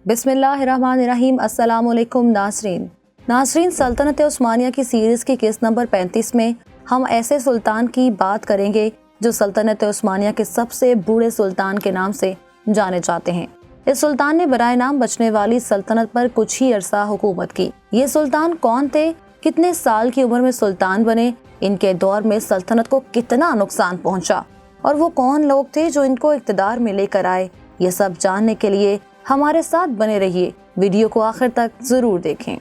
बिस्मिल्लाहिर्रहमानिर्रहीम। अस्सलाम वालेकुम नाज़रीन, सल्तनत उस्मानिया की सीरीज़ की किस्त नंबर 35 में हम ऐसे सुल्तान की बात करेंगे जो सल्तनत उस्मानिया के सबसे बूढ़े सुल्तान के नाम से जाने जाते हैं। इस सुल्तान ने बराए नाम बचने वाली सल्तनत पर कुछ ही अरसा हुकूमत की। ये सुल्तान कौन थे, कितने साल की उम्र में सुल्तान बने, इनके दौर में सल्तनत को कितना नुकसान पहुंचा और वो कौन लोग थे जो इनको इक़्तिदार में लेकर आए, ये सब जानने के लिए हमारे साथ बने रहिए। वीडियो को आखिर तक जरूर देखें।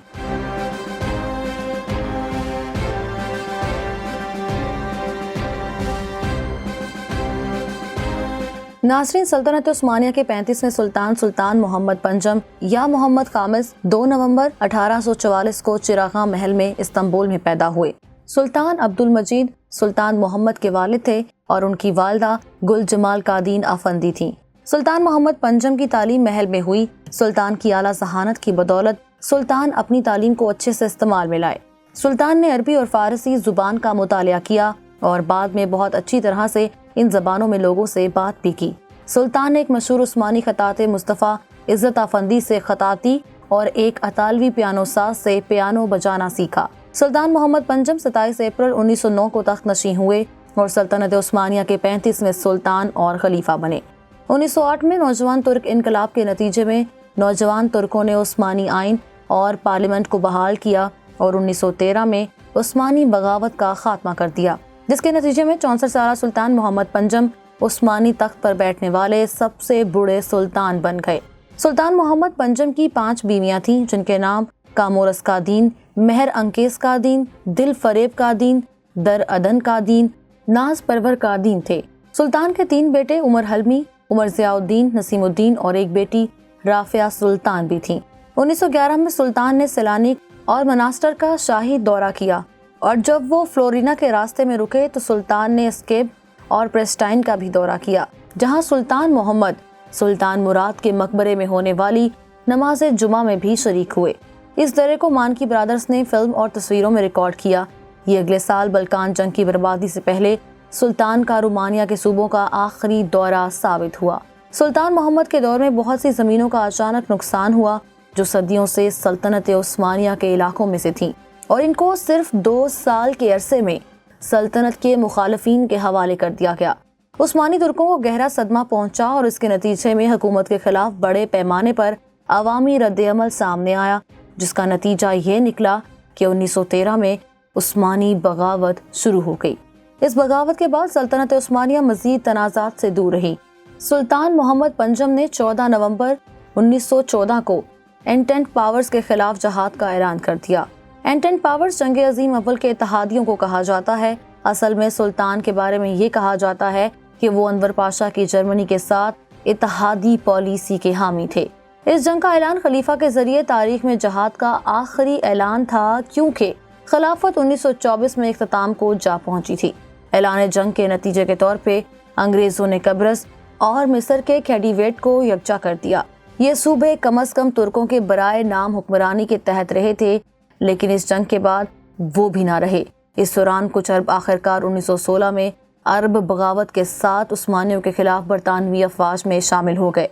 नाज़रीन, सल्तनत उस्मानिया के 35वें सुल्तान मोहम्मद पंजम या मोहम्मद खामिस 2 नवंबर 1844 को चिरागा महल में इस्तांबुल में पैदा हुए। सुल्तान अब्दुल मजीद सुल्तान मोहम्मद के वालिद थे और उनकी वालिदा गुल जमाल कादीन अफंदी थीं। सुल्तान मोहम्मद पंजम की तालीम महल में हुई। सुल्तान की आला ज़हानत की बदौलत सुल्तान अपनी तालीम को अच्छे से इस्तेमाल में लाए। सुल्तान ने अरबी और फारसी जुबान का मुतालिया किया और बाद में बहुत अच्छी तरह से इन जबानों में लोगों से बात भी की। सुल्तान ने एक मशहूर उस्मानी खताते मुस्तफ़ा इज़्ज़त अफंदी से खताती और एक अतालवी पियानो साज से पियानो बजाना सीखा। सुल्तान मोहम्मद पंजम 27 अप्रैल 1909 को तख्त नशीं हुए और सल्तनत उस्मानिया के 35वें सुल्तान और खलीफा बने। 1908 में नौजवान तुर्क इनकलाब के नतीजे में नौजवान तुर्कों ने उस्मानी आइन और पार्लियामेंट को बहाल किया और 1913 में उस्मानी बगावत का खात्मा कर दिया, जिसके नतीजे में 64 साल सुल्तान मोहम्मद पंजम उस्मानी तख्त पर बैठने वाले सबसे बूढ़े सुल्तान बन गए। सुल्तान मोहम्मद पंजम की 5 बीवियां थीं, जिनके नाम कामोरस का दीन, मेहर अंकेस का दीन, दिल फरेब का दीन, दर अदन का दीन, नाज परवर का दीन थे। सुल्तान के 3 बेटे उमर हलमी, उमर ज़ियाउद्दीन, नसीमुद्दीन और एक बेटी राफिया सुल्तान भी थीं। 1911 में सुल्तान ने सैलानिक और मनास्टर का शाही दौरा किया और जब वो फ्लोरिना के रास्ते में रुके तो सुल्तान ने स्केब और प्रेस्टाइन का भी दौरा किया, जहां सुल्तान मोहम्मद सुल्तान मुराद के मकबरे में होने वाली नमाज जुमा में भी शरीक हुए। इस दौरे को मानकी ब्रदर्स ने फिल्म और तस्वीरों में रिकॉर्ड किया। ये अगले साल बल्कान जंग की बर्बादी से पहले सुल्तान का रोमानिया के सूबों का आखिरी दौरा साबित हुआ। सुल्तान मोहम्मद के दौर में बहुत सी ज़मीनों का अचानक नुकसान हुआ जो सदियों से सल्तनत उस्मानिया के इलाकों में से थीं और इनको सिर्फ 2 साल के अरसे में सल्तनत के मुखालिफिन के हवाले कर दिया गया। उस्मानी तुर्कों को गहरा सदमा पहुंचा और इसके नतीजे में हुकूमत के खिलाफ बड़े पैमाने पर अवामी रद्द-ए-अमल सामने आया, जिसका नतीजा ये निकला कि 1913 में उस्मानी बगावत शुरू हो गई। इस बगावत के बाद सल्तनत उस्मानिया मजीद तनाज़ात से दूर रही। सुल्तान मोहम्मद पंजम ने 14 नवंबर 1914 को एंटेंट पावर्स के खिलाफ जहाद का ऐलान कर दिया। एंटेंट पावर्स जंग अजीम अव्वल के इत्तेहादियों को कहा जाता है। असल में सुल्तान के बारे में ये कहा जाता है कि वो अनवर पाशा की जर्मनी के साथ इत्तेहादी पॉलिसी के हामी थे। इस जंग का ऐलान खलीफा के जरिए तारीख में जहाद का आखिरी ऐलान था, क्योंकि खिलाफत 1924 में इख्तिताम को जा पहुंची थी। ऐलान जंग के नतीजे के तौर पे अंग्रेजों ने कब्रस और मिस्र के कैडीवेट को यकजा कर दिया। ये सूबे कम अज कम तुर्कों के बराए नाम हुक्मरानी के तहत रहे थे, लेकिन इस जंग के बाद वो भी ना रहे। इस दौरान कुछ अरब आखिरकार 1916 में अरब बगावत के साथ उस्मानियों के खिलाफ बरतानवी अफवाज में शामिल हो गए,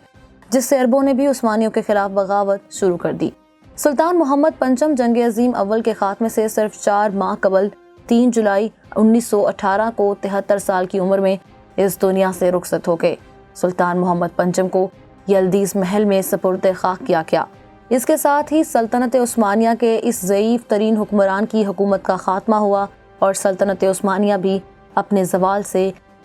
जिससे अरबों ने भी उस्मानियों के खिलाफ बगावत शुरू कर दी। सुल्तान मोहम्मद पंजम जंग अजीम अव्वल के खात्मे से सिर्फ 4 माह कबल 3 जुलाई 1918 को 73 साल की उम्र में इस दुनिया से रुखसत हो गए। सुल्तान मोहम्मद पंजम को यल्दीज महल में सपुर्द खाक किया गया। इसके साथ ही सल्तनत उस्मानिया के इस ज़ईफ़ तरीन हुक्मरान की हुकूमत का खात्मा हुआ और सल्तनत उस्मानिया भी अपने ज़वाल से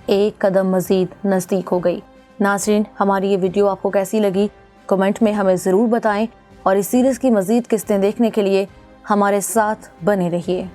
एक कदम मज़ीद नज़दीक हो गई। नाज़रीन, हमारी ये वीडियो आपको कैसी लगी कमेंट में हमें ज़रूर बताएं और इस सीरीज़ की मज़ीद किस्तें देखने के लिए हमारे साथ बने रहिए।